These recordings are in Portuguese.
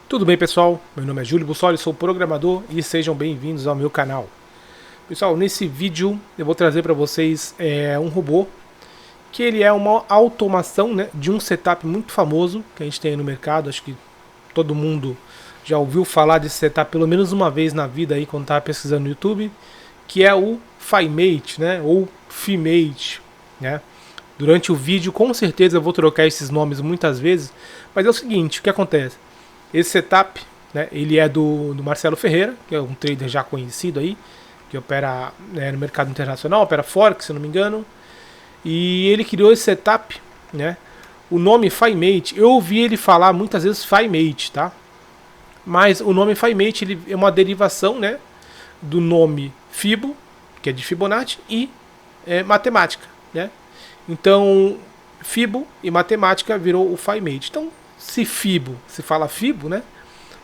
Tudo bem, pessoal? Meu nome é Júlio Bussoli, sou programador e sejam bem-vindos ao meu canal. Pessoal, nesse vídeo eu vou trazer para vocês um robô que ele é uma automação, né, de um setup muito famoso que a gente tem aí no mercado. Acho que todo mundo já ouviu falar desse setup pelo menos uma vez na vida aí quando estava pesquisando no YouTube, que é o FiMate, né, ou FiMate, né? Durante o vídeo com certeza eu vou trocar esses nomes muitas vezes, mas é o seguinte, o que acontece? Esse setup, né, ele é do Marcelo Ferreira, que é um trader já conhecido aí, que opera, né, no mercado internacional, opera Forex, se não me engano. E ele criou esse setup, né? O nome FiMate, eu ouvi ele falar muitas vezes FiMate, tá? Mas o nome FiMate ele é uma derivação, né, do nome Fibo, que é de Fibonacci, e matemática, né? Então, Fibo e matemática virou o FiMate. Então, se Fibo se fala Fibo, né?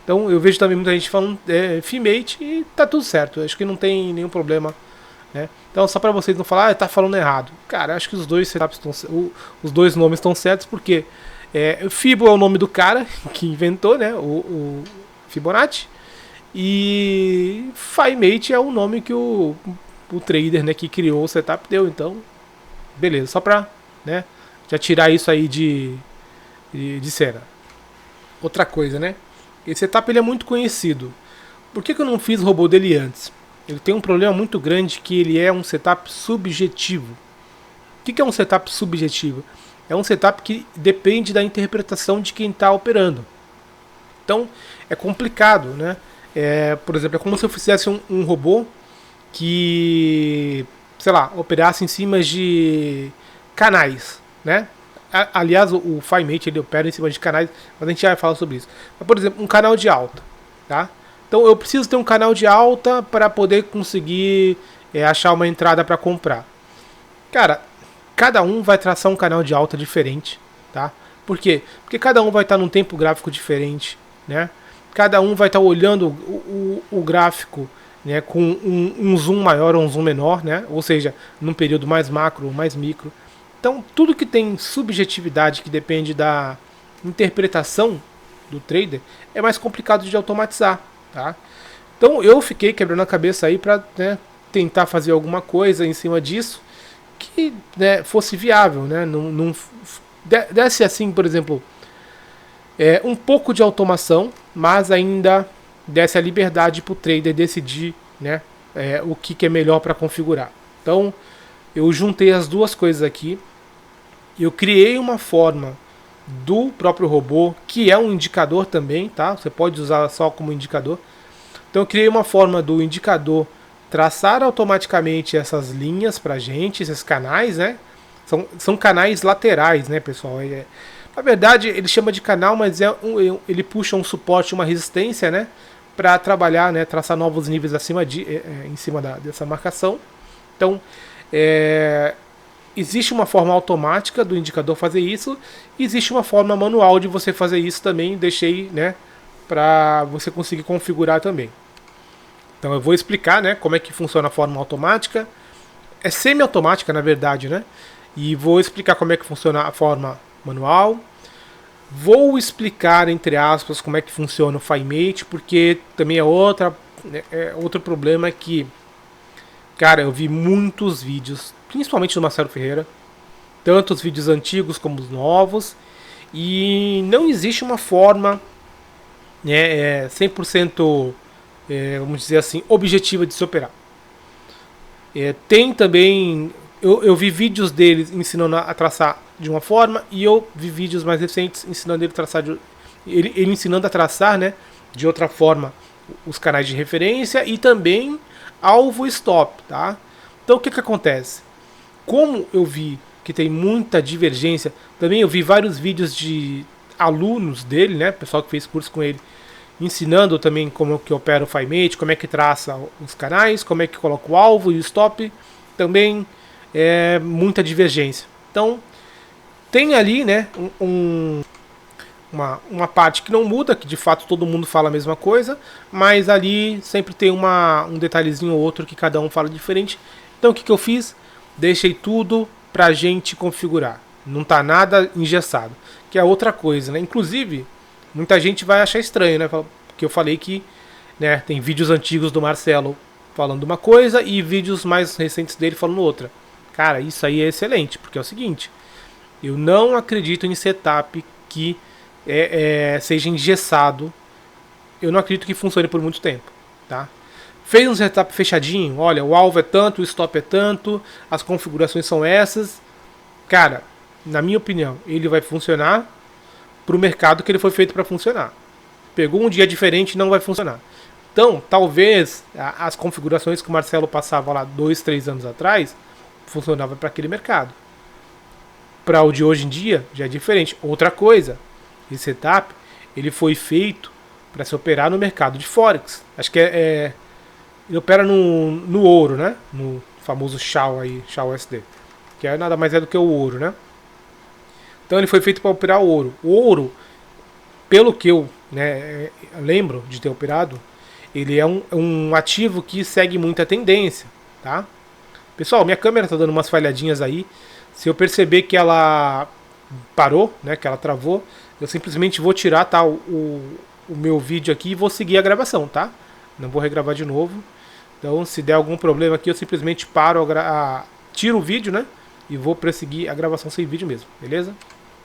Então eu vejo também muita gente falando FiMate e tá tudo certo. Acho que não tem nenhum problema, né? Então só para vocês não falar, tá falando errado. Cara, acho que os dois setups os dois nomes estão certos porque Fibo é o nome do cara que inventou, né? O Fibonacci, e FiMate é o nome que o trader, né, que criou o setup deu. Então, beleza, só pra, né, já tirar isso aí de cena. Outra coisa, né? Esse setup ele é muito conhecido. Por que eu não fiz o robô dele antes? Ele tem um problema muito grande que ele é um setup subjetivo. O que é um setup subjetivo? É um setup que depende da interpretação de quem está operando. Então é complicado, né? Por exemplo, é como se eu fizesse um robô que, sei lá, operasse em cima de canais, né? Aliás, o FiMate ele opera em cima de canais, mas a gente já vai falar sobre isso. Mas, por exemplo, um canal de alta, tá? Então eu preciso ter um canal de alta para poder conseguir achar uma entrada para comprar. Cara, cada um vai traçar um canal de alta diferente, tá? Por quê? Porque cada um vai estar num tempo gráfico diferente, né? Cada um vai estar olhando o gráfico, né, com um zoom maior ou um zoom menor, né? Ou seja, num período mais macro ou mais micro. Então, tudo que tem subjetividade, que depende da interpretação do trader, é mais complicado de automatizar, tá? Então, eu fiquei quebrando a cabeça aí para, né, tentar fazer alguma coisa em cima disso que, né, fosse viável, né? Não desse assim, por exemplo, um pouco de automação, mas ainda desse a liberdade para o trader decidir, né, o que é melhor para configurar. Então, eu juntei as duas coisas aqui. Eu criei uma forma do próprio robô, que é um indicador também, tá? Você pode usar só como indicador. Então eu criei uma forma do indicador traçar automaticamente essas linhas pra gente, esses canais, né? São canais laterais, né, pessoal? Na verdade, ele chama de canal, mas ele puxa um suporte, uma resistência, né? Para trabalhar, né? Traçar novos níveis acima em cima dessa marcação. Então, existe uma forma automática do indicador fazer isso, e existe uma forma manual de você fazer isso também. Deixei, né, para você conseguir configurar também. Então eu vou explicar, né, como é que funciona a forma automática. É semi-automática, na verdade, né? E vou explicar como é que funciona a forma manual. Vou explicar, entre aspas, como é que funciona o FiMate, porque também outro problema que, cara, eu vi muitos vídeos, principalmente do Marcelo Ferreira, tanto os vídeos antigos como os novos, e não existe uma forma, né, 100%, vamos dizer assim, objetiva de se operar. Tem também, eu vi vídeos deles ensinando a traçar de uma forma, e eu vi vídeos mais recentes ensinando ele a traçar ele ensinando a traçar, né, de outra forma os canais de referência e também alvo stop, tá? Então o que acontece? Como eu vi que tem muita divergência, também eu vi vários vídeos de alunos dele, né, pessoal que fez curso com ele, ensinando também como que opera o FiMate, como é que traça os canais, como é que coloca o alvo e o stop, também é muita divergência. Então tem ali, né, uma parte que não muda, que de fato todo mundo fala a mesma coisa, mas ali sempre tem um detalhezinho ou outro que cada um fala diferente. Então o que eu fiz? Deixei tudo pra gente configurar. Não tá nada engessado. Que é outra coisa, né? Inclusive, Muita gente vai achar estranho, né? Porque eu falei que, né, tem vídeos antigos do Marcelo falando uma coisa e vídeos mais recentes dele falando outra. Cara, isso aí é excelente, porque é o seguinte, eu não acredito em setup que seja engessado. Eu não acredito que funcione por muito tempo, tá? Fez um setup fechadinho, olha, o alvo é tanto, o stop é tanto, as configurações são essas. Cara, na minha opinião, ele vai funcionar para o mercado que ele foi feito para funcionar. Pegou um dia diferente, não vai funcionar. Então, talvez as configurações que o Marcelo passava lá 2, 3 anos atrás funcionava para aquele mercado. Para o de hoje em dia, já é diferente. Outra coisa, esse setup ele foi feito para se operar no mercado de Forex. Acho que ele opera no ouro, né? No famoso SHAO aí, SHAO USD. Que nada mais é do que o ouro, né? Então ele foi feito para operar o ouro. O ouro, pelo que eu lembro de ter operado, ele é um ativo que segue muita tendência, tá? Pessoal, minha câmera tá dando umas falhadinhas aí. Se eu perceber que ela parou, né, que ela travou, eu simplesmente vou tirar, tá, o meu vídeo aqui e vou seguir a gravação, tá? Não vou regravar de novo. Então, se der algum problema aqui, eu simplesmente paro, tiro o vídeo, né? E vou prosseguir a gravação sem vídeo mesmo, beleza?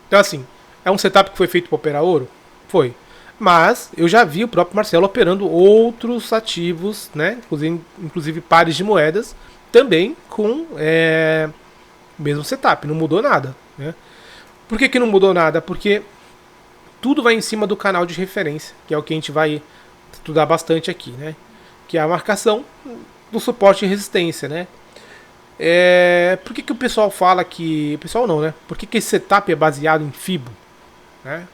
Então, assim, é um setup que foi feito para operar ouro? Foi. Mas eu já vi o próprio Marcelo operando outros ativos, né? Inclusive pares de moedas, também com o mesmo setup. Não mudou nada, né? Por que não mudou nada? Porque tudo vai em cima do canal de referência, que é o que a gente vai estudar bastante aqui, né? Que é a marcação do suporte e resistência, né? Por que o pessoal fala que... O pessoal não, né? Por que esse setup é baseado em FIBO? Né?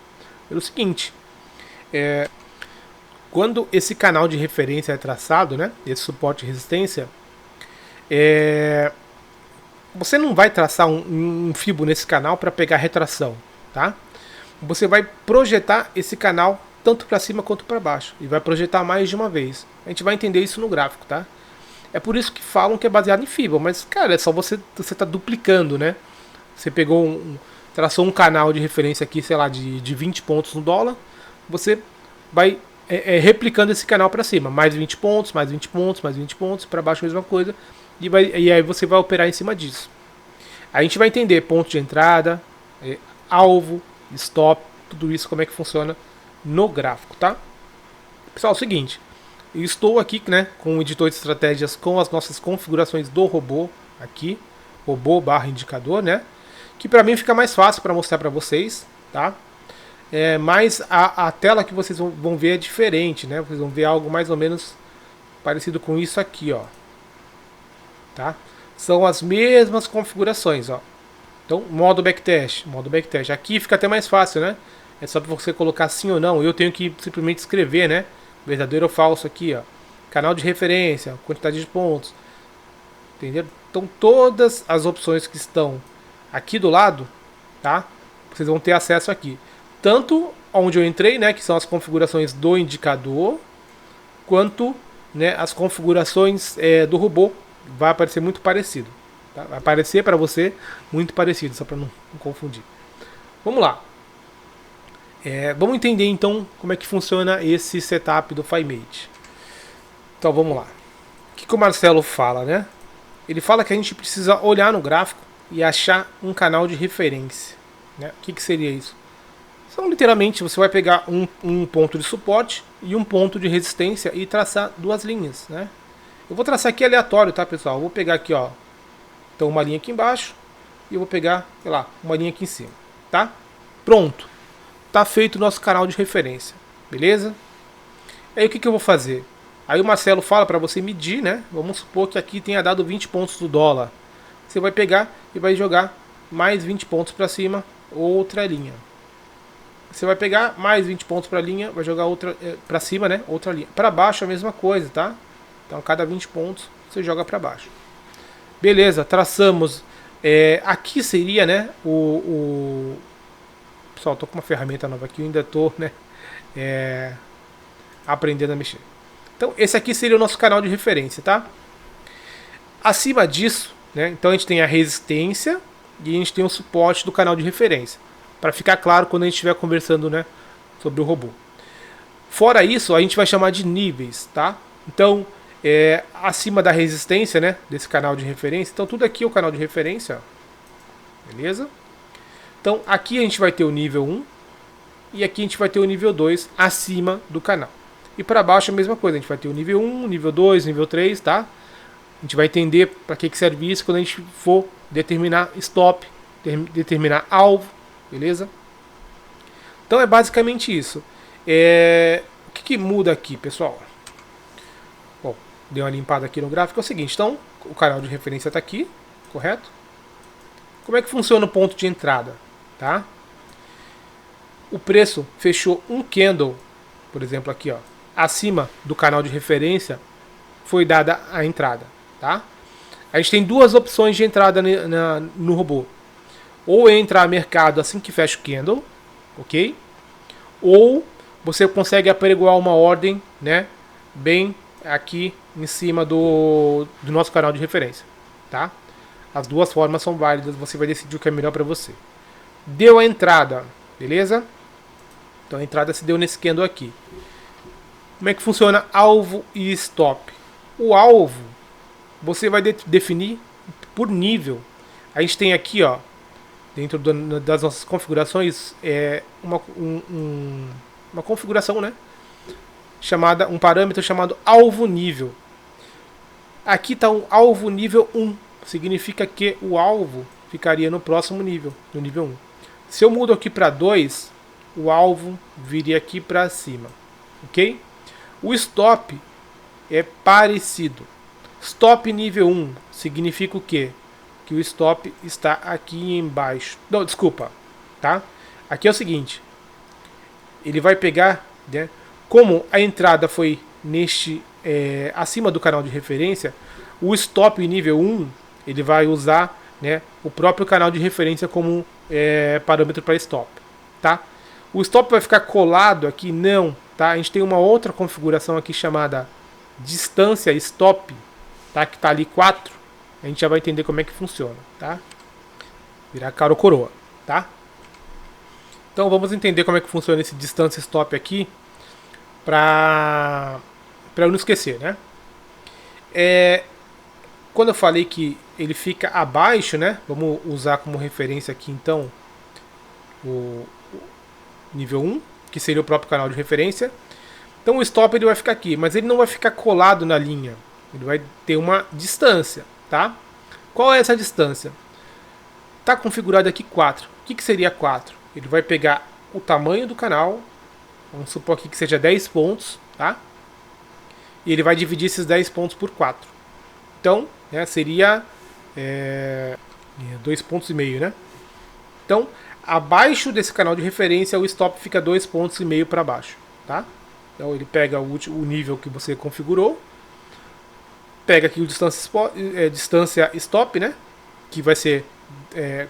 Pelo seguinte, quando esse canal de referência é traçado, né? Esse suporte e resistência, você não vai traçar um FIBO nesse canal para pegar retração, tá? Você vai projetar esse canal tanto para cima quanto para baixo e vai projetar mais de uma vez. A gente vai entender isso no gráfico, tá? É por isso que falam que é baseado em FIBO, mas cara, é só você tá duplicando, né? Você pegou traçou um canal de referência aqui, sei lá, de 20 pontos no dólar, você vai replicando esse canal para cima, mais 20 pontos, mais 20 pontos, mais 20 pontos, para baixo a mesma coisa, e aí você vai operar em cima disso. A gente vai entender ponto de entrada, alvo, stop, tudo isso, como é que funciona no gráfico, tá? Pessoal, é o seguinte, eu estou aqui, né, com o editor de estratégias com as nossas configurações do robô aqui, robô/indicador, né? Que para mim fica mais fácil para mostrar para vocês, tá? Mas a tela que vocês vão ver é diferente, né? Vocês vão ver algo mais ou menos parecido com isso aqui, ó. Tá? São as mesmas configurações, ó. Então, modo backtest. Aqui fica até mais fácil, né? É só para você colocar sim ou não. Eu tenho que simplesmente escrever, né? Verdadeiro ou falso aqui, ó. Canal de referência, quantidade de pontos. Entendeu? Então, todas as opções que estão aqui do lado, tá? Vocês vão ter acesso aqui. Tanto onde eu entrei, né? Que são as configurações do indicador, quanto, né, as configurações do robô. Vai aparecer muito parecido. Tá? Vai aparecer para você muito parecido, só para não confundir. Vamos lá. Vamos entender então como é que funciona esse setup do FiMate. Então vamos lá. O que o Marcelo fala, né? Ele fala que a gente precisa olhar no gráfico e achar um canal de referência. Né? O que seria isso? Então, literalmente, você vai pegar um ponto de suporte e um ponto de resistência e traçar duas linhas, né? Eu vou traçar aqui aleatório, tá, pessoal? Eu vou pegar aqui, ó, então uma linha aqui embaixo e eu vou pegar, sei lá, uma linha aqui em cima, tá? Pronto. Tá feito o nosso canal de referência, beleza? Aí o que eu vou fazer? Aí o Marcelo fala para você medir, né? Vamos supor que aqui tenha dado 20 pontos do dólar. Você vai pegar e vai jogar mais 20 pontos para cima, outra linha. Você vai pegar mais 20 pontos para a linha, vai jogar outra para cima, né? Outra linha. Para baixo a mesma coisa, tá? Então cada 20 pontos você joga para baixo. Beleza, traçamos. Aqui seria, né? Pessoal, tô com uma ferramenta nova aqui, eu ainda tô, né? Aprendendo a mexer. Então esse aqui seria o nosso canal de referência, tá? Acima disso, né? Então a gente tem a resistência e a gente tem o suporte do canal de referência. Para ficar claro quando a gente estiver conversando, né, sobre o robô. Fora isso, a gente vai chamar de níveis, tá? Então, acima da resistência, né, desse canal de referência. Então, tudo aqui é o canal de referência, ó. Beleza? Então, aqui a gente vai ter o nível 1 e aqui a gente vai ter o nível 2 acima do canal. E para baixo a mesma coisa, a gente vai ter o nível 1, nível 2, nível 3, tá? A gente vai entender para que serve isso quando a gente for determinar stop, determinar alvo, beleza? Então é basicamente isso. O que muda aqui, pessoal? Bom, dei uma limpada aqui no gráfico. É o seguinte, então o canal de referência está aqui, correto? Como é que funciona o ponto de entrada, tá? O preço fechou um candle, por exemplo aqui, ó, acima do canal de referência, foi dada a entrada, tá? A gente tem duas opções de entrada no robô. Ou entra a mercado assim que fecha o candle, ok? Ou você consegue apregoar uma ordem, né, bem aqui em cima do nosso canal de referência, tá? As duas formas são válidas, você vai decidir o que é melhor para você. Deu a entrada, beleza? Então a entrada se deu nesse candle aqui. Como é que funciona alvo e stop? O alvo você vai definir por nível. A gente tem aqui, ó, dentro das nossas configurações, uma configuração, né, chamada, um parâmetro chamado alvo nível. Aqui está um alvo nível 1, significa que o alvo ficaria no próximo nível, no nível 1. Se eu mudo aqui para 2, o alvo viria aqui para cima, ok? O stop é parecido. Stop nível 1 significa o quê? Que o stop está aqui embaixo. Não, desculpa, tá? Aqui é o seguinte, ele vai pegar, né, como a entrada foi acima do canal de referência, o stop nível 1, ele vai usar, né, o próprio canal de referência como parâmetro para stop, tá? O stop vai ficar colado aqui? Não, tá? A gente tem uma outra configuração aqui chamada distância stop, tá? Que tá ali 4. A gente já vai entender como é que funciona, tá? Virar cara ou coroa, tá? Então vamos entender como é que funciona esse distância stop aqui para eu não esquecer, né? Quando eu falei que ele fica abaixo, né? Vamos usar como referência aqui então o nível 1, que seria o próprio canal de referência. Então o stop ele vai ficar aqui, mas ele não vai ficar colado na linha. Ele vai ter uma distância, tá? Qual é essa distância? Está configurado aqui 4. O que seria 4? Ele vai pegar o tamanho do canal, vamos supor aqui que seja 10 pontos, tá? E ele vai dividir esses 10 pontos por 4. Então, né, seria 2,5 pontos, né? Então, abaixo desse canal de referência, o stop fica 2,5 pontos para baixo, tá? Então, ele pega o nível que você configurou, pega aqui o distância stop, né? Que vai ser,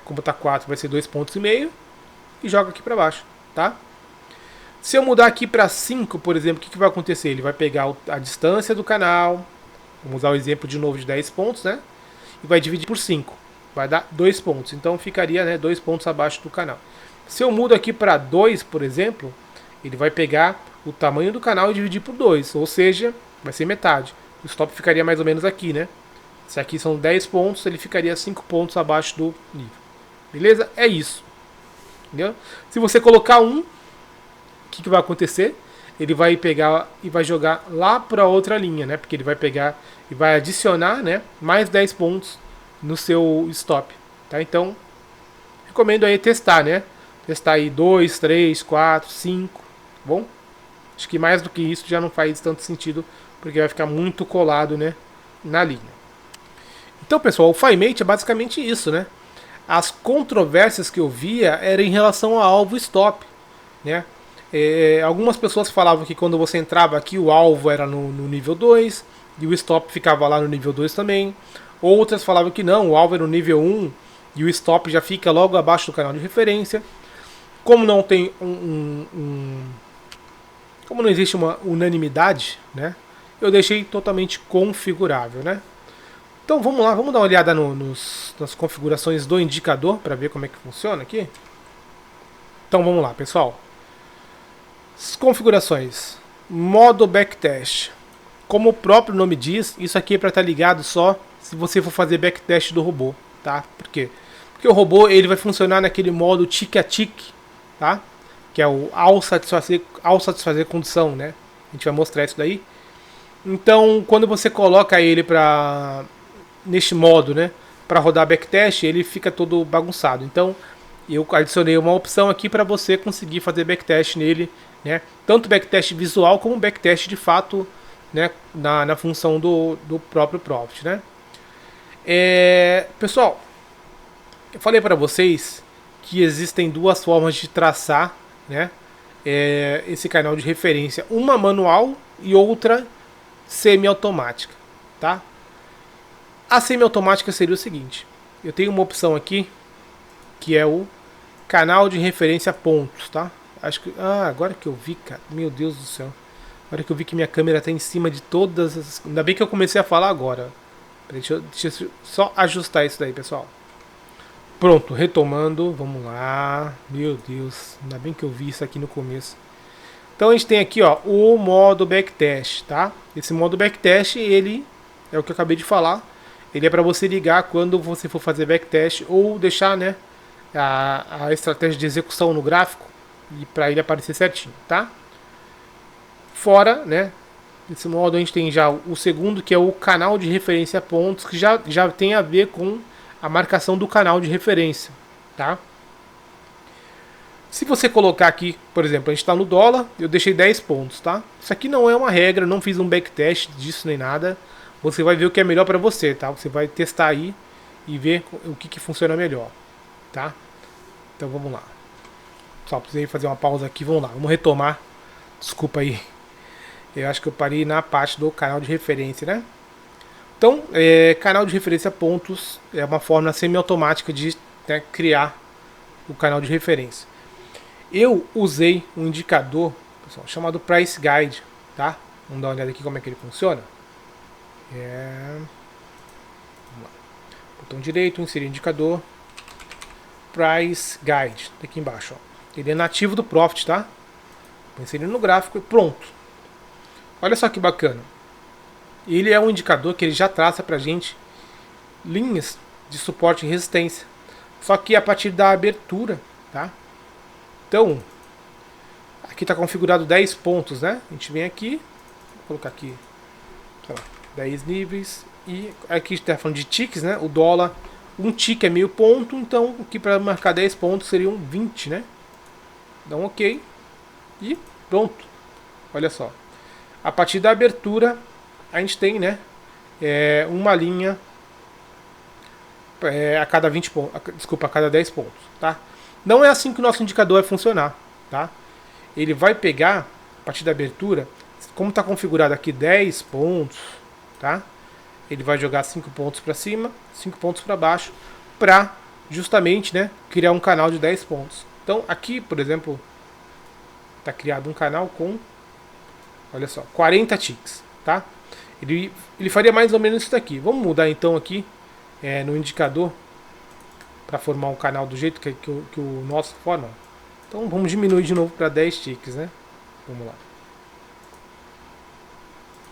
como está 4, vai ser 2,5 pontos e joga aqui para baixo, tá? Se eu mudar aqui para 5, por exemplo, o que vai acontecer? Ele vai pegar a distância do canal, vamos usar o exemplo de novo de 10 pontos, né? E vai dividir por 5, vai dar 2 pontos. Então ficaria, né, 2 pontos abaixo do canal. Se eu mudo aqui para 2, por exemplo, ele vai pegar o tamanho do canal e dividir por 2, ou seja, vai ser metade. O stop ficaria mais ou menos aqui, né? Se aqui são 10 pontos, ele ficaria 5 pontos abaixo do nível. Beleza? É isso. Entendeu? Se você colocar 1, o que vai acontecer? Ele vai pegar e vai jogar lá para outra linha, né? Porque ele vai pegar e vai adicionar, né, mais 10 pontos no seu stop, tá? Então, recomendo aí testar, né? Testar aí 2, 3, 4, 5, tá bom? Acho que mais do que isso já não faz tanto sentido, porque vai ficar muito colado, né, na linha. Então, pessoal, o FiMate é basicamente isso, né? As controvérsias que eu via eram em relação ao alvo stop, né? Algumas pessoas falavam que quando você entrava aqui o alvo era no nível 2 e o stop ficava lá no nível 2 também. Outras falavam que não, o alvo era no nível 1 e o stop já fica logo abaixo do canal de referência. Como não tem como não existe uma unanimidade, né? Eu deixei totalmente configurável, né? Então vamos lá, vamos dar uma olhada nas configurações do indicador para ver como é que funciona aqui. Então vamos lá, pessoal. Configurações. Modo backtest. Como o próprio nome diz, isso aqui é para estar ligado só se você for fazer backtest do robô, tá? Por quê? Porque o robô ele vai funcionar naquele modo tic a tic, tá? Que é o ao satisfazer condição, né? A gente vai mostrar isso daí. Então, quando você coloca ele neste modo, né, para rodar backtest, ele fica todo bagunçado. Então, eu adicionei uma opção aqui para você conseguir fazer backtest nele, né? Tanto backtest visual como backtest de fato, né, na função do próprio Profit, né? Pessoal, eu falei para vocês que existem duas formas de traçar, né, esse canal de referência, uma manual e outra semi-automática, tá? A semi-automática seria o seguinte: eu tenho uma opção aqui que é o canal de referência pontos, tá? Acho que agora que eu vi, cara, meu Deus do céu, agora que eu vi que minha câmera tá em cima de todas as... Ainda bem que eu comecei a falar agora. Deixa eu só ajustar isso daí, pessoal. Pronto, retomando, vamos lá. Meu Deus, ainda bem que eu vi isso aqui no começo. Então a gente tem aqui, ó, o modo backtest, tá? Esse modo backtest, ele é o que eu acabei de falar. Ele é para você ligar quando você for fazer backtest ou deixar, né, a estratégia de execução no gráfico e para ele aparecer certinho, tá? Fora, né, esse modo a gente tem já o segundo, que é o canal de referência pontos, que já tem a ver com a marcação do canal de referência, tá? Se você colocar aqui, por exemplo, a gente está no dólar, eu deixei 10 pontos, tá? Isso aqui não é uma regra, não fiz um backtest disso nem nada. Você vai ver o que é melhor para você, tá? Você vai testar aí e ver o que funciona melhor, tá? Então vamos lá. Só precisei fazer uma pausa aqui, vamos lá, vamos retomar. Desculpa aí. Eu acho que eu parei na parte do canal de referência, né? Então, canal de referência pontos é uma forma semi-automática de, né, criar o canal de referência. Eu usei um indicador, pessoal, chamado Price Guide, tá? Vamos dar uma olhada aqui como é que ele funciona. Vamos lá. Botão direito, inserir indicador, Price Guide, tá aqui embaixo, ó. Ele é nativo do Profit, tá? Vou inserir no gráfico e pronto. Olha só que bacana. Ele é um indicador que ele já traça pra gente linhas de suporte e resistência. Só que a partir da abertura, tá? Então, aqui está configurado 10 pontos, né? A gente vem aqui, vou colocar aqui, sei lá, 10 níveis. E aqui está falando de ticks, né? O dólar, um tick é meio ponto, então aqui para marcar 10 pontos seriam 20, né? Dá um OK e pronto. Olha só. A partir da abertura, a gente tem, né, uma linha a cada 20 pontos, desculpa, a cada 10 pontos, tá? Não é assim que o nosso indicador vai funcionar, tá? Ele vai pegar, a partir da abertura, como está configurado aqui 10 pontos, tá? Ele vai jogar 5 pontos para cima, 5 pontos para baixo, para justamente, né, criar um canal de 10 pontos. Então aqui, por exemplo, está criado um canal com, olha só, 40 ticks, tá? Ele faria mais ou menos isso daqui. Vamos mudar então aqui no indicador para formar um canal do jeito que o nosso forma. Então vamos diminuir de novo para 10 ticks, né? Vamos lá.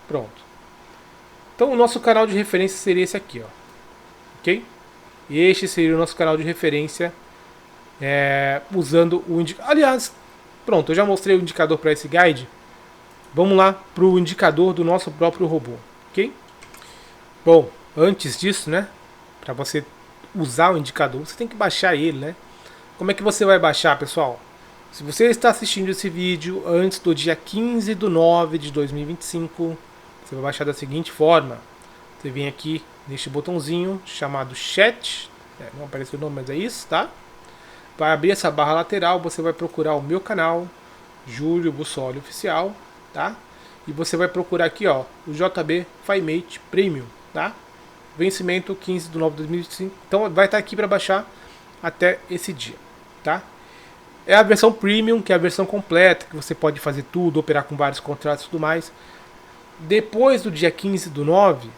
Pronto. Então o nosso canal de referência seria esse aqui, ó. Ok? E este seria o nosso canal de referência usando o indicador. Aliás, pronto, eu já mostrei o indicador para esse guide. Vamos lá para o indicador do nosso próprio robô, ok? Bom, antes disso, né? Para você usar o indicador, você tem que baixar ele, né? Como é que você vai baixar, pessoal? Se você está assistindo esse vídeo antes do dia 15 de 9 de 2025, você vai baixar da seguinte forma. Você vem aqui neste botãozinho chamado Chat, não apareceu o nome, mas é isso, tá? Vai abrir essa barra lateral, você vai procurar o meu canal, Júlio Bussoli Oficial, tá? E você vai procurar aqui, ó, o JB FiMate Premium, tá? Vencimento 15 de 9 de 2025. Então vai estar aqui para baixar até esse dia, tá? É a versão Premium, que é a versão completa, que você pode fazer tudo, operar com vários contratos e tudo mais. Depois do dia 15 do 9,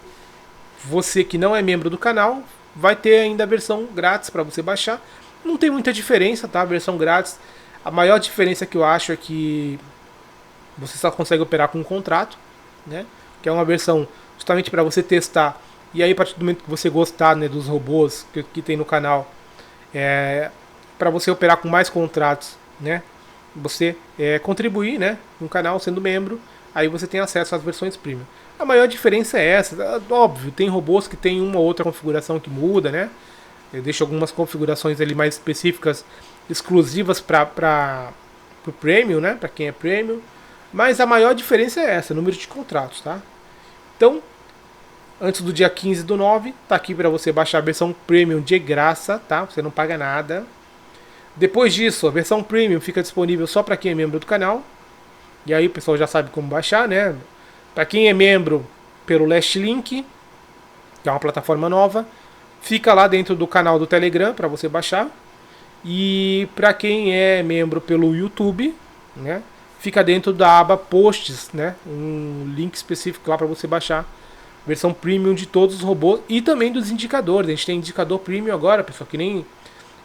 você que não é membro do canal, vai ter ainda a versão grátis para você baixar. Não tem muita diferença, tá? A versão grátis, a maior diferença que eu acho é que você só consegue operar com um contrato, né? Que é uma versão justamente para você testar. E aí, a partir do momento que você gostar, né, dos robôs que tem no canal, para você operar com mais contratos, né? Você contribuir, né, no canal sendo membro, aí você tem acesso às versões premium. A maior diferença é essa, óbvio, tem robôs que tem uma ou outra configuração que muda, né? Eu deixo algumas configurações ali mais específicas, exclusivas para o Premium, né? Para quem é Premium. Mas a maior diferença é essa, número de contratos, tá? Então, antes do dia 15/9, tá aqui para você baixar a versão Premium de graça, tá? Você não paga nada. Depois disso, a versão Premium fica disponível só para quem é membro do canal. E aí o pessoal já sabe como baixar, né? Para quem é membro pelo Last Link, que é uma plataforma nova, fica lá dentro do canal do Telegram para você baixar. E para quem é membro pelo YouTube, né, fica dentro da aba Posts, né, um link específico lá para você baixar a versão Premium de todos os robôs e também dos indicadores. A gente tem indicador Premium agora, pessoal, que nem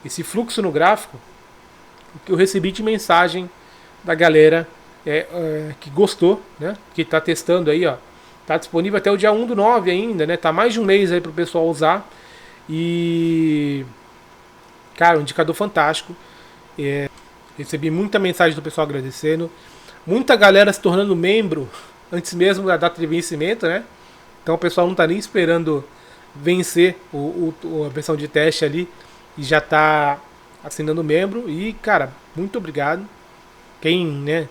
esse fluxo no gráfico que eu recebi de mensagem da galera que gostou, né, que está testando aí, ó. Tá disponível até o dia 1/9 ainda, né? Tá mais de um mês aí pro pessoal usar. E cara, um indicador fantástico. Recebi muita mensagem do pessoal agradecendo. Muita galera se tornando membro antes mesmo da data de vencimento, né? Então o pessoal não tá nem esperando vencer a versão de teste ali e já tá assinando membro. E, cara, muito obrigado. Quem, né,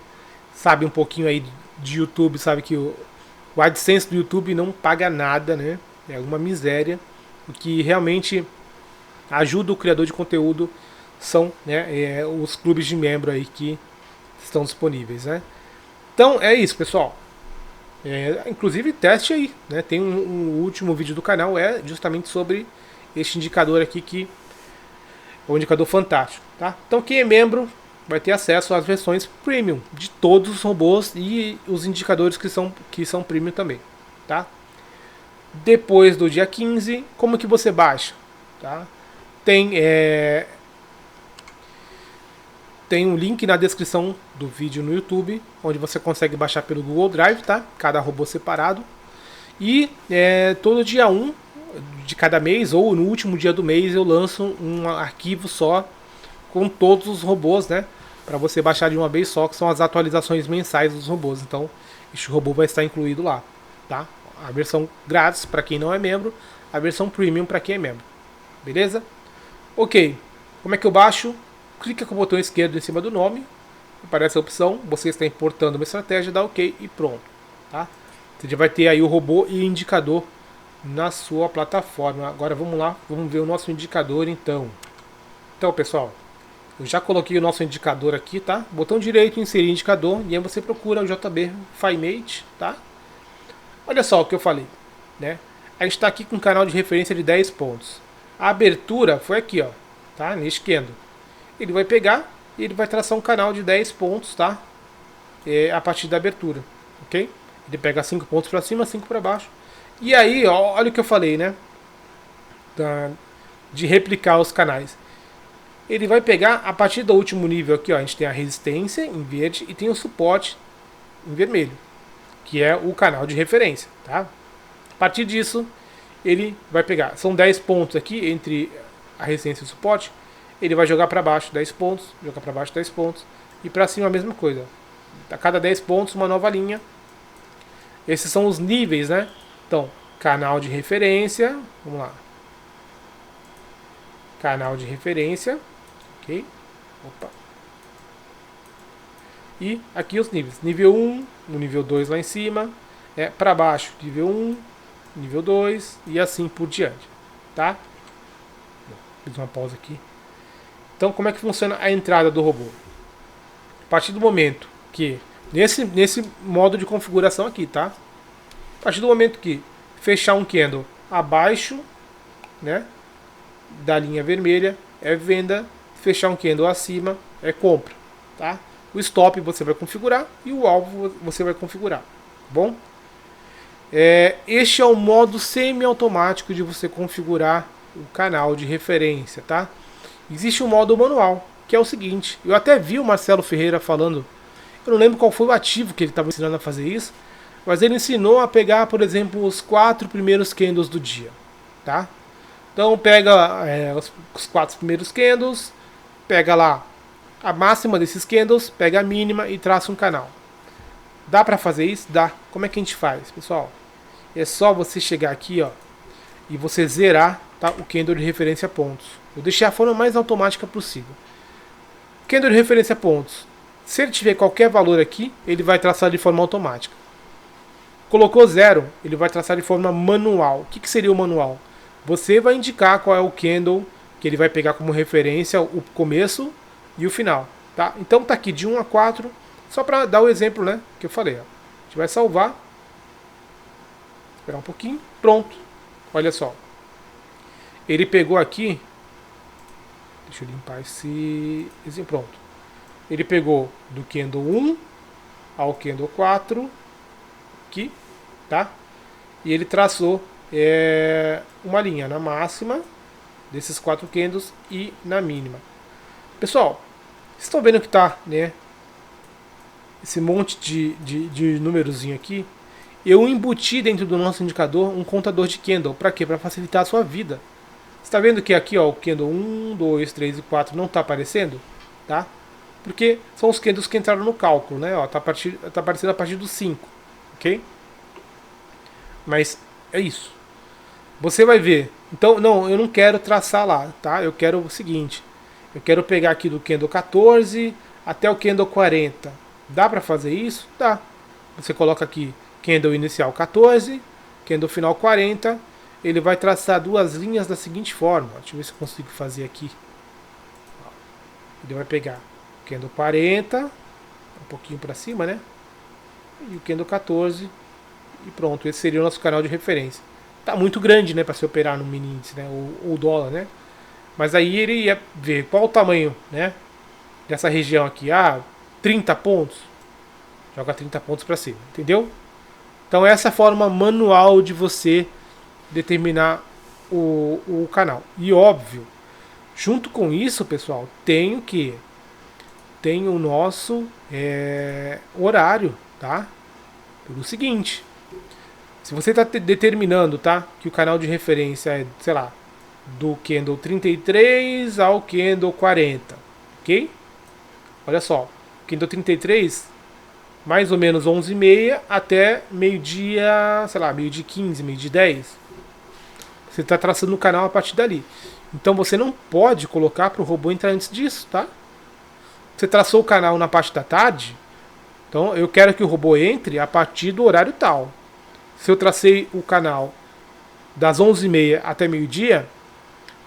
sabe um pouquinho aí de YouTube sabe que o AdSense do YouTube não paga nada, né? É uma miséria. O que realmente ajuda o criador de conteúdo são, né, os clubes de membro aí que estão disponíveis, né? Então é isso, pessoal. Inclusive teste aí, né? Tem um último vídeo do canal justamente sobre este indicador aqui, que é um indicador fantástico, tá? Então quem é membro vai ter acesso às versões premium de todos os robôs e os indicadores que são premium também, tá? Depois do dia 15, como que você baixa? Tá? Tem um link na descrição do vídeo no YouTube, onde você consegue baixar pelo Google Drive, tá? Cada robô separado. E todo dia 1 de cada mês, ou no último dia do mês, eu lanço um arquivo só com todos os robôs, né? Para você baixar de uma vez só, que são as atualizações mensais dos robôs. Então, este robô vai estar incluído lá, tá? A versão grátis para quem não é membro, a versão premium para quem é membro. Beleza? Ok. Como é que eu baixo? Clica com o botão esquerdo em cima do nome, aparece a opção, você está importando uma estratégia, dá ok e pronto, tá? Você já vai ter aí o robô e indicador na sua plataforma. Agora vamos lá, vamos ver o nosso indicador então. Então, pessoal, eu já coloquei o nosso indicador aqui, tá? Botão direito, inserir indicador, e aí você procura o JB FiMate, tá? Olha só o que eu falei, né? A gente está aqui com um canal de referência de 10 pontos. A abertura foi aqui, ó, tá? Neste candle. Ele vai pegar e ele vai traçar um canal de 10 pontos, tá? A partir da abertura, ok? Ele pega 5 pontos para cima, 5 para baixo. E aí, ó, olha o que eu falei, né? De replicar os canais. Ele vai pegar a partir do último nível aqui, ó. A gente tem a resistência em verde e tem o suporte em vermelho, que é o canal de referência, tá? A partir disso, ele vai pegar. São 10 pontos aqui entre a resistência e o suporte. Ele vai jogar para baixo 10 pontos, jogar para baixo 10 pontos e para cima a mesma coisa. A cada 10 pontos uma nova linha. Esses são os níveis, né? Então, canal de referência, vamos lá. Canal de referência, ok? Opa. E aqui os níveis. Nível 1, o nível 2 lá em cima, para baixo, nível 1, nível 2 e assim por diante, tá? Fiz uma pausa aqui. Então, como é que funciona a entrada do robô? A partir do momento que, nesse modo de configuração aqui, tá? A partir do momento que fechar um candle abaixo, né, da linha vermelha, é venda. Fechar um candle acima é compra, tá? O stop você vai configurar e o alvo você vai configurar, tá bom? Este é o modo semi-automático de você configurar o canal de referência, tá? Existe um modo manual, que é o seguinte, eu até vi o Marcelo Ferreira falando Eu não lembro qual foi o ativo que ele estava ensinando a fazer isso, mas ele ensinou a pegar, por exemplo, os 4 primeiros candles do dia, tá? Então pega os 4 primeiros candles, pega lá a máxima desses candles, pega a mínima e traça um canal. Dá para fazer isso? Dá. Como é que a gente faz, pessoal? É só você chegar aqui, ó, e você zerar, tá, o candle de referência pontos. Eu deixei a forma mais automática possível. Candle de referência pontos. Se ele tiver qualquer valor aqui, ele vai traçar de forma automática. Colocou 0, ele vai traçar de forma manual. O que seria o manual? Você vai indicar qual é o candle que ele vai pegar como referência, o começo e o final. Tá? Então tá aqui de 1 a 4, só para dar o exemplo, né, que eu falei. Ó. A gente vai salvar. Esperar um pouquinho. Pronto. Olha só. Ele pegou aqui. Deixa eu limpar esse pronto. Ele pegou do candle 1 ao candle 4 aqui, tá? E ele traçou uma linha na máxima desses 4 candles e na mínima. Pessoal, vocês estão vendo que tá, né? Esse monte de númerozinho aqui. Eu embuti dentro do nosso indicador um contador de candle. Para quê? Para facilitar a sua vida. Você está vendo que aqui, ó, o candle 1, 2, 3 e 4 não está aparecendo, tá? Porque são os candles que entraram no cálculo, né? Ó, tá aparecendo a partir do 5, ok? Mas é isso. Você vai ver. Então, não, eu não quero traçar lá, tá? Eu quero o seguinte. Eu quero pegar aqui do candle 14 até o candle 40. Dá para fazer isso? Dá. Você coloca aqui candle inicial 14, candle final 40. Ele vai traçar duas linhas da seguinte forma. Deixa eu ver se eu consigo fazer aqui. Ele vai pegar o candle 40, um pouquinho para cima, né? E o candle 14 e pronto. Esse seria o nosso canal de referência. Tá muito grande, né, para se operar no mini índice, né, ou dólar, né? Mas aí ele ia ver qual o tamanho, né, dessa região aqui. 30 pontos. Joga 30 pontos para cima, entendeu? Então essa é a forma manual de você determinar o canal. E óbvio, junto com isso, pessoal, tem o nosso horário, tá? Pelo seguinte, se você está determinando, tá, que o canal de referência é, sei lá, do candle 33 ao candle 40, ok? Olha só, candle 33, mais ou menos 11h30 até meio-dia, sei lá, meio-dia 15, meio-dia 10. Você está traçando o canal a partir dali. Então você não pode colocar para o robô entrar antes disso, tá? Você traçou o canal na parte da tarde, então eu quero que o robô entre a partir do horário tal. Se eu tracei o canal das 11h30 até meio-dia,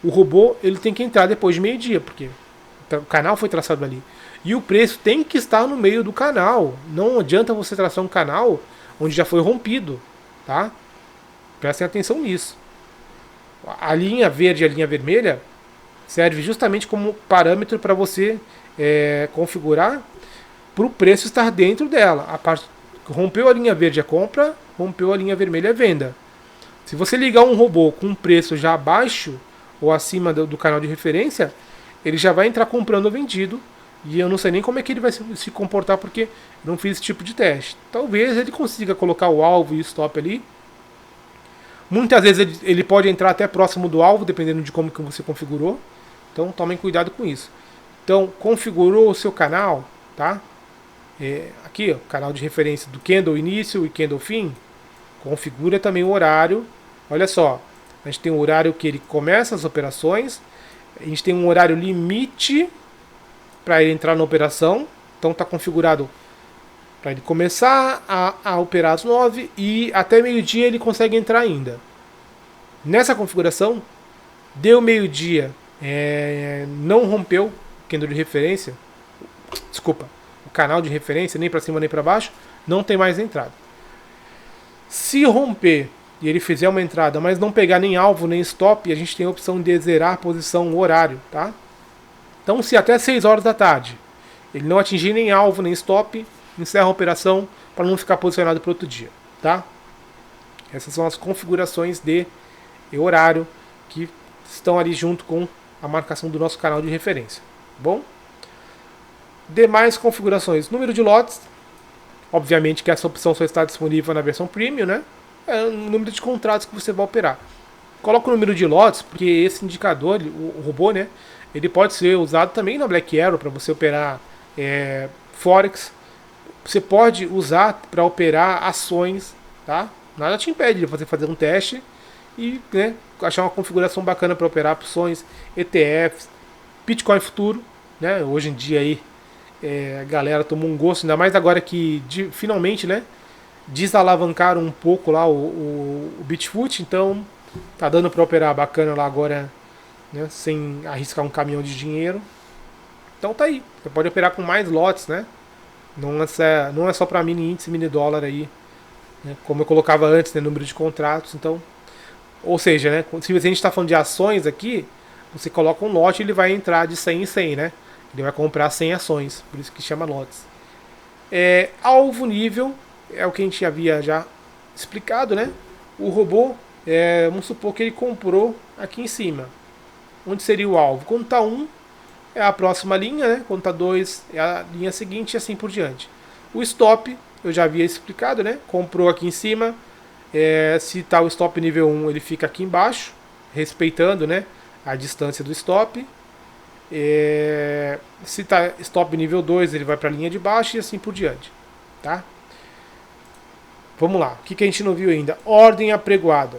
o robô ele tem que entrar depois de meio-dia, porque o canal foi traçado ali. E o preço tem que estar no meio do canal. Não adianta você traçar um canal onde já foi rompido, tá? Prestem atenção nisso. A linha verde e a linha vermelha serve justamente como parâmetro para você configurar para o preço estar dentro dela. Rompeu a linha verde é compra, rompeu a linha vermelha é venda. Se você ligar um robô com um preço já abaixo ou acima do canal de referência, ele já vai entrar comprando ou vendido. E eu não sei nem como é que ele vai se comportar, porque eu não fiz esse tipo de teste. Talvez ele consiga colocar o alvo e o stop ali. Muitas vezes ele pode entrar até próximo do alvo, dependendo de como que você configurou. Então tomem cuidado com isso. Então configurou o seu canal, tá? Aqui, ó, canal de referência do candle início e candle fim. Configura também o horário. Olha só, a gente tem um horário que ele começa as operações. A gente tem um horário limite para ele entrar na operação. Então está configurado para ele começar a operar às 9 e até meio-dia ele consegue entrar ainda. Nessa configuração, deu meio-dia, não rompeu o candle de referência, desculpa, o canal de referência, nem para cima nem para baixo, não tem mais entrada. Se romper e ele fizer uma entrada, mas não pegar nem alvo nem stop, a gente tem a opção de zerar a posição, o horário, tá? Então, se até 6 horas da tarde ele não atingir nem alvo nem stop, encerra a operação para não ficar posicionado para outro dia, tá? Essas são as configurações de horário que estão ali junto com a marcação do nosso canal de referência, tá bom? Demais configurações, número de lotes, obviamente que essa opção só está disponível na versão Premium, né? É o número de contratos que você vai operar. Coloca o número de lotes, porque esse indicador, o robô, né? Ele pode ser usado também na Black Arrow para você operar Forex. Você pode usar para operar ações, tá? Nada te impede de você fazer um teste e, né, achar uma configuração bacana para operar opções, ETFs, Bitcoin futuro, né? Hoje em dia aí a galera tomou um gosto, ainda mais agora que finalmente, né, desalavancaram um pouco lá o Bitfoot, então tá dando para operar bacana lá agora, né, sem arriscar um caminhão de dinheiro. Então tá aí, você pode operar com mais lotes, né? Não é só para mini índice, mini dólar aí, né, como eu colocava antes, né, número de contratos. Então, ou seja, né, se a gente está falando de ações aqui, você coloca um lote e ele vai entrar de 100 em 100, né? Ele vai comprar 100 ações, por isso que chama lotes. Alvo nível é o que a gente havia já explicado, né? O robô, vamos supor que ele comprou aqui em cima. Onde seria o alvo? Quando está 1, é a próxima linha, né? Quando está 2, é a linha seguinte e assim por diante. O stop, eu já havia explicado, né? Comprou aqui em cima. Se está o stop nível 1, ele fica aqui embaixo, respeitando, né, a distância do stop. Se está stop nível 2, ele vai para a linha de baixo e assim por diante, tá? Vamos lá, o que a gente não viu ainda? Ordem apregoada,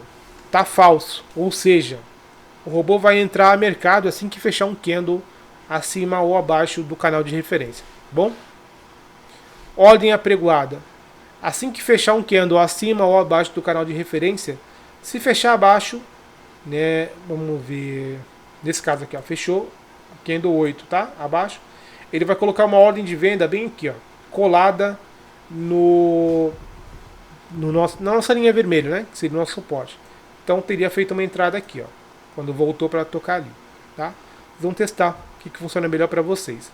tá falso, ou seja, o robô vai entrar a mercado assim que fechar um candle acima ou abaixo do canal de referência, bom? Ordem apregoada, assim que fechar um candle acima ou abaixo do canal de referência, se fechar abaixo, né, vamos ver, nesse caso aqui, ó, fechou candle 8, tá? Abaixo. Ele vai colocar uma ordem de venda bem aqui, ó, colada na nossa linha vermelha, né? Que seria o nosso suporte. Então teria feito uma entrada aqui, ó, quando voltou para tocar ali, tá? Vamos testar o que funciona melhor para vocês.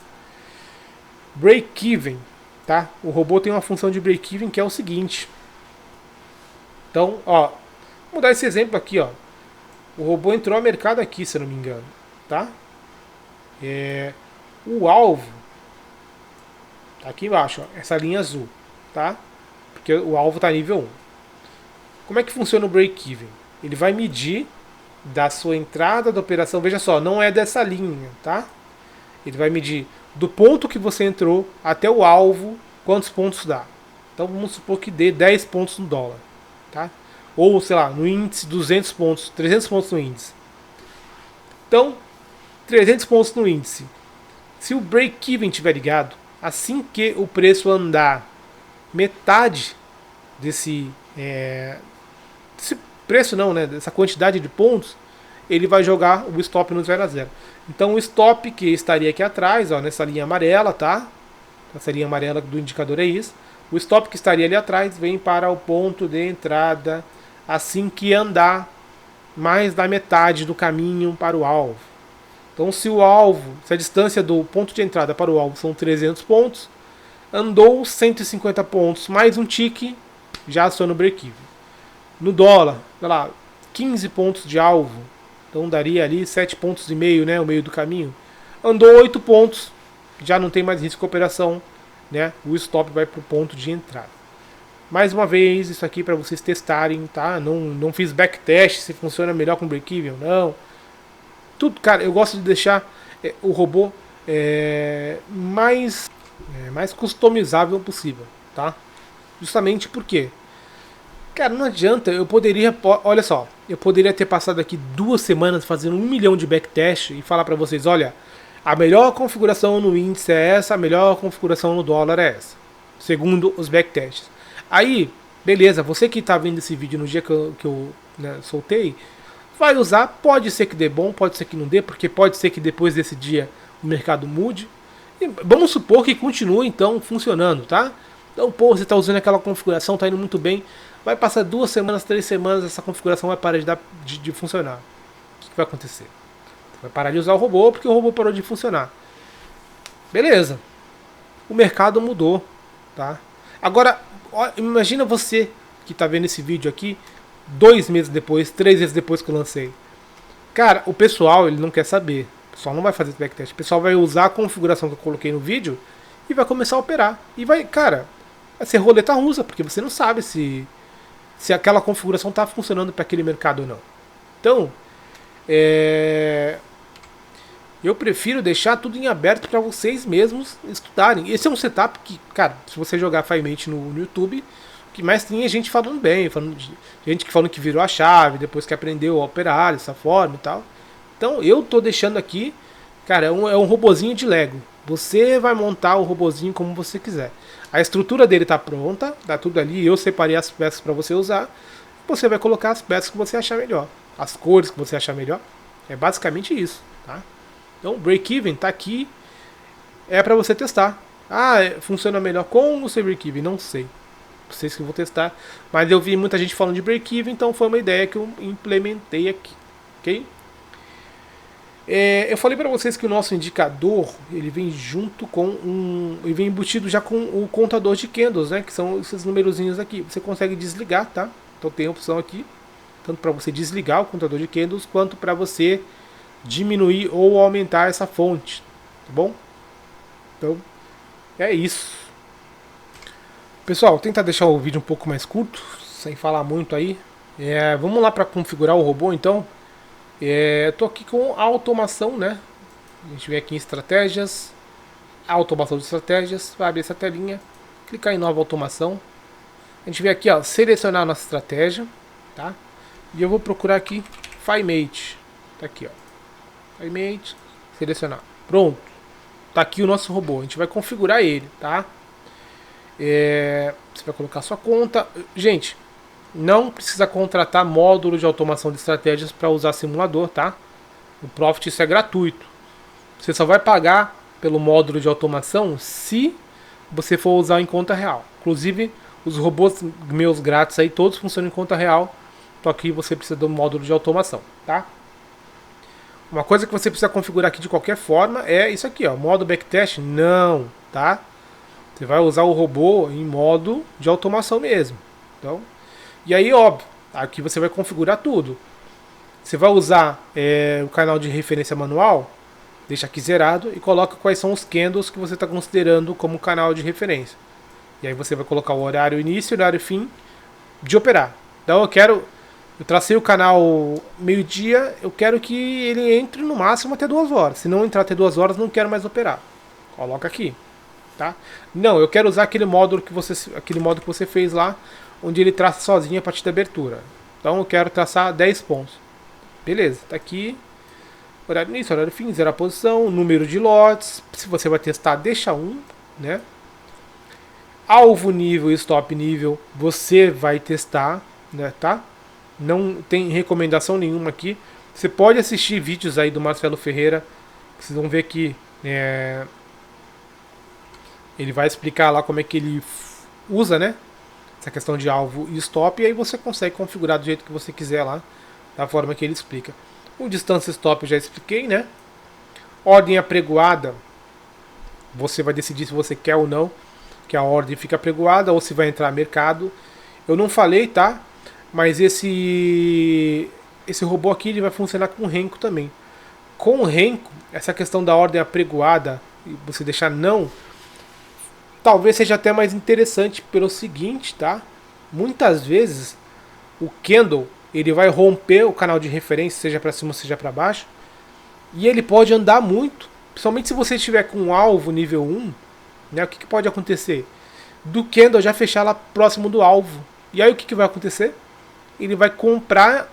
Break-even, tá? O robô tem uma função de break-even que é o seguinte. Então, ó, vou dar esse exemplo aqui, ó. O robô entrou ao mercado aqui, se eu não me engano, tá? O alvo tá aqui embaixo, ó, essa linha azul, tá? Porque o alvo tá nível 1. Como é que funciona o break-even? Ele vai medir da sua entrada da operação, veja só, não é dessa linha, tá? Ele vai medir do ponto que você entrou até o alvo, quantos pontos dá. Então vamos supor que dê 10 pontos no dólar, tá? Ou, sei lá, no índice 200 pontos, 300 pontos no índice. Então, 300 pontos no índice. Se o break-even estiver ligado, assim que o preço andar metade desse preço não, né, dessa quantidade de pontos, ele vai jogar o stop no 0 a 0. Então o stop que estaria aqui atrás, ó, nessa linha amarela, tá? Essa linha amarela do indicador é isso. O stop que estaria ali atrás vem para o ponto de entrada assim que andar mais da metade do caminho para o alvo. Então se a distância do ponto de entrada para o alvo são 300 pontos, andou 150 pontos mais um tique, já aciona o break-even. No dólar, sei lá, 15 pontos de alvo, então daria ali 7,5 pontos, né, o meio do caminho. Andou 8 pontos, já não tem mais risco de operação, né? O stop vai para o ponto de entrada. Mais uma vez, isso aqui para vocês testarem, tá? Não fiz backtest se funciona melhor com break-even ou não. Tudo, cara, eu gosto de deixar o robô mais customizável possível, tá? Justamente porque, cara, não adianta, olha só, eu poderia ter passado aqui 2 semanas fazendo 1 milhão de backtest e falar para vocês, olha, a melhor configuração no índice é essa, a melhor configuração no dólar é essa, segundo os backtests. Aí, beleza, você que está vendo esse vídeo no dia que eu soltei, vai usar, pode ser que dê bom, pode ser que não dê, porque pode ser que depois desse dia o mercado mude. E vamos supor que continue então funcionando, tá? Então, pô, você está usando aquela configuração, está indo muito bem. Vai passar 2 semanas, 3 semanas, essa configuração vai parar de funcionar. O que vai acontecer? Você vai parar de usar o robô porque o robô parou de funcionar. Beleza. O mercado mudou, tá? Agora, imagina você que está vendo esse vídeo aqui 2 meses depois, 3 meses depois que eu lancei. Cara, o pessoal, ele não quer saber. O pessoal não vai fazer esse backtest. O pessoal vai usar a configuração que eu coloquei no vídeo e vai começar a operar. E vai, cara, vai ser roleta russa, porque você não sabe se aquela configuração está funcionando para aquele mercado ou não. Então, eu prefiro deixar tudo em aberto para vocês mesmos estudarem. Esse é um setup que, cara, se você jogar Firemate no YouTube, o que mais tem é gente falando bem, gente que falando que virou a chave, depois que aprendeu a operar dessa forma e tal. Então eu tô deixando aqui, cara, é um robozinho de Lego. Você vai montar o robozinho como você quiser. A estrutura dele tá pronta, tá tudo ali, eu separei as peças para você usar. Você vai colocar as peças que você achar melhor, as cores que você achar melhor. É basicamente isso, tá? Então, o break-even tá aqui, é para você testar. Ah, funciona melhor com ou sem break-even? Não sei. Vocês que vão testar. Mas eu vi muita gente falando de break-even, então foi uma ideia que eu implementei aqui. Ok? Eu falei para vocês que o nosso indicador ele vem junto com ele vem embutido já com o contador de candles, né? Que são esses numerozinhos aqui. Você consegue desligar, tá? Então tem a opção aqui, tanto para você desligar o contador de candles, quanto para você diminuir ou aumentar essa fonte, tá bom? Então é isso. Pessoal, vou tentar deixar o vídeo um pouco mais curto, sem falar muito aí. Vamos lá para configurar o robô então. Tô aqui com a automação, né? A gente vem aqui em estratégias, automação de estratégias, vai abrir essa telinha, clicar em nova automação. A gente vem aqui, ó, selecionar a nossa estratégia, tá? E eu vou procurar aqui Firemate, tá aqui, ó, Firemate, selecionar, pronto, tá aqui o nosso robô. A gente vai configurar ele, tá? Você vai colocar a sua conta, gente. Não precisa contratar módulo de automação de estratégias para usar simulador, tá? O Profit isso é gratuito. Você só vai pagar pelo módulo de automação se você for usar em conta real. Inclusive, os robôs meus grátis aí todos funcionam em conta real. Só que você precisa do módulo de automação, tá? Uma coisa que você precisa configurar aqui de qualquer forma é isso aqui, ó, modo backtest, não, tá? Você vai usar o robô em modo de automação mesmo. Então, e aí, óbvio, aqui você vai configurar tudo. Você vai usar o canal de referência manual, deixa aqui zerado e coloca quais são os candles que você está considerando como canal de referência. E aí você vai colocar o horário início e o horário fim de operar. Então eu tracei o canal meio-dia, eu quero que ele entre no máximo até 2 horas. Se não entrar até 2 horas, não quero mais operar. Coloca aqui, tá? Não, eu quero usar aquele módulo que você fez lá, onde ele traça sozinho a partir da abertura. Então eu quero traçar 10 pontos. Beleza, tá aqui. Horário início, horário fim, zerar a posição, número de lotes. Se você vai testar, deixa 1, né? Alvo nível e stop nível, você vai testar, né, tá? Não tem recomendação nenhuma aqui. Você pode assistir vídeos aí do Marcelo Ferreira, que vocês vão ver que ele vai explicar lá como é que ele usa, né? Essa questão de alvo e stop, e aí você consegue configurar do jeito que você quiser lá, da forma que ele explica. O distância stop eu já expliquei, né? Ordem apregoada, você vai decidir se você quer ou não que a ordem fique apregoada ou se vai entrar mercado. Eu não falei, tá? Mas esse robô aqui ele vai funcionar com renko também. Com o renko, essa questão da ordem apregoada e você deixar não, talvez seja até mais interessante pelo seguinte, tá? Muitas vezes o candle ele vai romper o canal de referência, seja para cima ou seja para baixo, e ele pode andar muito, principalmente se você estiver com um alvo nível 1, né? O que pode acontecer? Do candle já fechar lá próximo do alvo. E aí o que vai acontecer? Ele vai comprar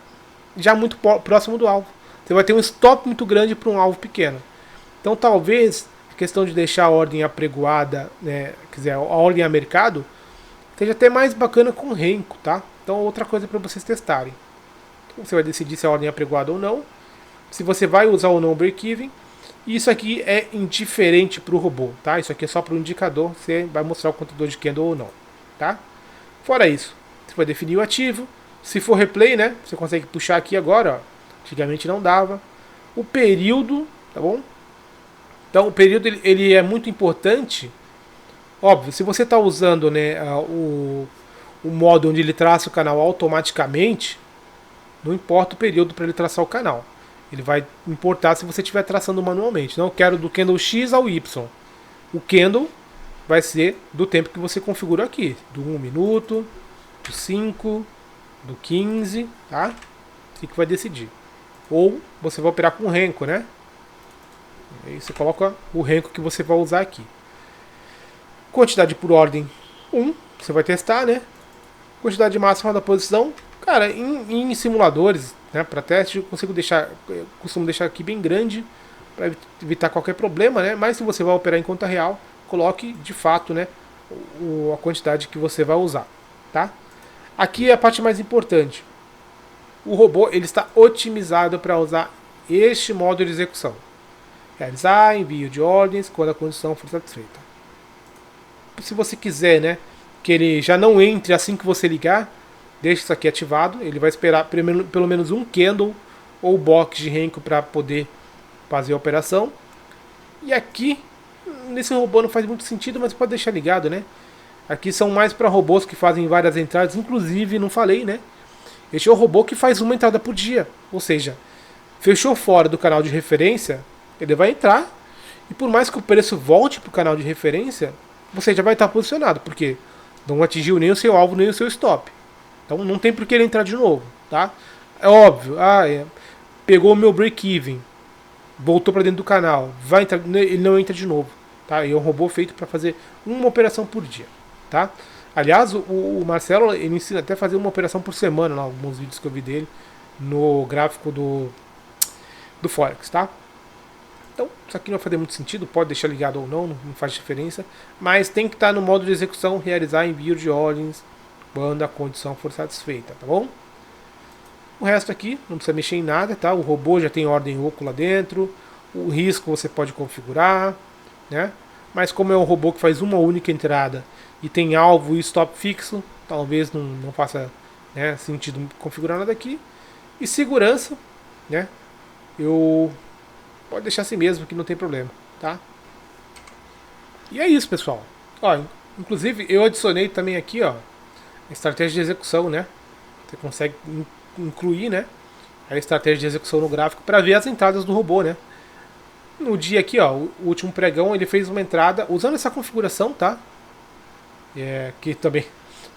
já muito próximo do alvo. Você vai ter um stop muito grande para um alvo pequeno. Então talvez a questão de deixar a ordem apregoada, né, quiser a ordem a mercado, seja até mais bacana com renko, tá? Então outra coisa para vocês testarem. Então, você vai decidir se a ordem é apregoada ou não, se você vai usar ou não o break-even. E isso aqui é indiferente para o robô, tá? Isso aqui é só para o indicador, você vai mostrar o contador de candle ou não, tá? Fora isso, você vai definir o ativo. Se for replay, né, você consegue puxar aqui agora, ó. Antigamente não dava. O período, tá bom? Então o período ele é muito importante. Óbvio, se você está usando, né, o modo onde ele traça o canal automaticamente, não importa o período para ele traçar o canal. Ele vai importar se você estiver traçando manualmente. Não, eu quero do candle X ao Y. O candle vai ser do tempo que você configurou aqui, do 1 minuto, do 5, do 15, tá? Assim que vai decidir. Ou você vai operar com o renko, né? Aí você coloca o renko que você vai usar aqui. Quantidade por ordem 1, você vai testar, né? Quantidade máxima da posição. Cara, em simuladores, né, para teste, eu costumo deixar aqui bem grande para evitar qualquer problema, né? Mas se você vai operar em conta real, coloque de fato, né, a quantidade que você vai usar, tá? Aqui é a parte mais importante. O robô ele está otimizado para usar este modo de execução. Realizar envio de ordens quando a condição for satisfeita. Se você quiser, né, que ele já não entre assim que você ligar, deixa isso aqui ativado. Ele vai esperar pelo menos um candle ou box de renko para poder fazer a operação. E aqui, nesse robô não faz muito sentido, mas pode deixar ligado, né? Aqui são mais para robôs que fazem várias entradas, inclusive, não falei, né? Este é o robô que faz uma entrada por dia. Ou seja, fechou fora do canal de referência, ele vai entrar. E por mais que o preço volte para o canal de referência, você já vai estar posicionado, porque não atingiu nem o seu alvo, nem o seu stop. Então não tem por que ele entrar de novo, tá? É óbvio, pegou o meu break-even, voltou para dentro do canal, vai entrar, ele não entra de novo, tá? E é um robô feito para fazer uma operação por dia, tá? Aliás, o Marcelo, ele ensina até a fazer uma operação por semana, lá, alguns vídeos que eu vi dele no gráfico do Forex, tá? Então, isso aqui não vai fazer muito sentido, pode deixar ligado ou não faz diferença, mas tem que estar no modo de execução, realizar envio de ordens quando a condição for satisfeita, tá bom? O resto aqui não precisa mexer em nada, tá? O robô já tem ordem oco lá dentro, o risco você pode configurar, né? Mas como é um robô que faz uma única entrada e tem alvo e stop fixo, talvez não faça, né, sentido configurar nada aqui. E segurança, né? Pode deixar assim mesmo que não tem problema, tá? E é isso, pessoal. Ó, inclusive eu adicionei também aqui, ó, a estratégia de execução, né? Você consegue incluir, né, a estratégia de execução no gráfico para ver as entradas do robô, né? No dia aqui, ó, o último pregão, ele fez uma entrada usando essa configuração, tá? Que também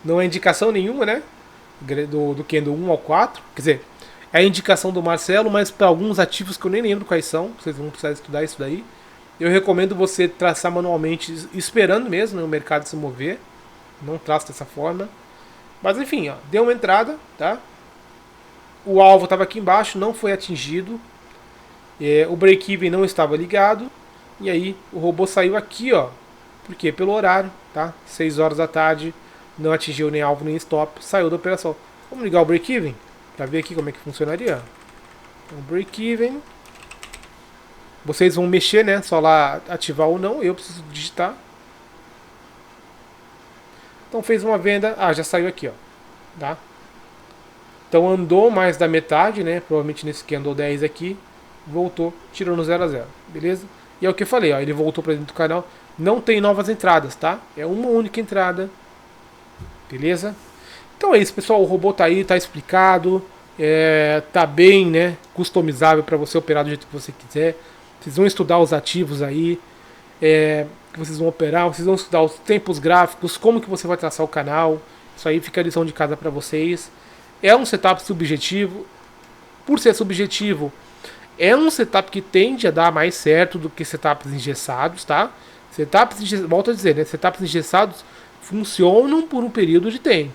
não é indicação nenhuma, né? Do candle 1 ao 4, quer dizer, é a indicação do Marcelo, mas para alguns ativos que eu nem lembro quais são, vocês vão precisar estudar isso daí. Eu recomendo você traçar manualmente, esperando mesmo, né, o mercado se mover. Não traça dessa forma. Mas enfim, ó, deu uma entrada, tá? O alvo estava aqui embaixo, não foi atingido. O break-even não estava ligado. E aí o robô saiu aqui, ó. Por quê? Pelo horário, tá? 6 horas da tarde, não atingiu nem alvo nem stop, saiu da operação. Vamos ligar o break-even para ver aqui como é que funcionaria. O break-even. Vocês vão mexer, né? Só lá ativar ou não. Eu preciso digitar. Então fez uma venda. Já saiu aqui, ó. Tá? Então andou mais da metade, né? Provavelmente nesse aqui andou 10 aqui. Voltou, tirou no 0 a 0. Beleza? E é o que eu falei, ó. Ele voltou para dentro do canal. Não tem novas entradas, tá? É uma única entrada. Beleza? Então é isso, pessoal. O robô tá aí, tá explicado. Tá bem, né? Customizável para você operar do jeito que você quiser. Vocês vão estudar os ativos aí. Que vocês vão operar. Vocês vão estudar os tempos gráficos. Como que você vai traçar o canal. Isso aí fica a lição de casa para vocês. É um setup subjetivo. Por ser subjetivo, é um setup que tende a dar mais certo do que setups engessados, tá? Volto a dizer, né? Setups engessados funcionam por um período de tempo.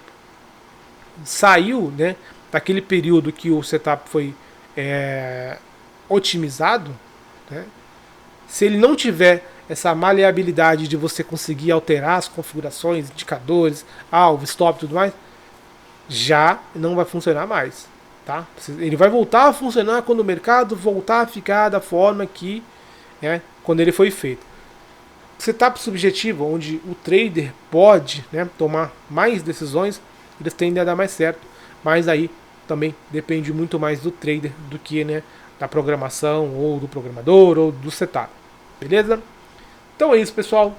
Saiu, né, daquele período que o setup foi otimizado, né? Se ele não tiver essa maleabilidade de você conseguir alterar as configurações, indicadores, alvo, stop e tudo mais, já não vai funcionar mais, tá? Ele vai voltar a funcionar quando o mercado voltar a ficar da forma que, quando ele foi feito. Setup subjetivo, onde o trader pode, né, tomar mais decisões, eles tendem a dar mais certo, mas aí também depende muito mais do trader do que, né, da programação, ou do programador, ou do setup. Beleza? Então é isso, pessoal.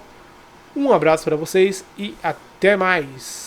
Um abraço para vocês e até mais.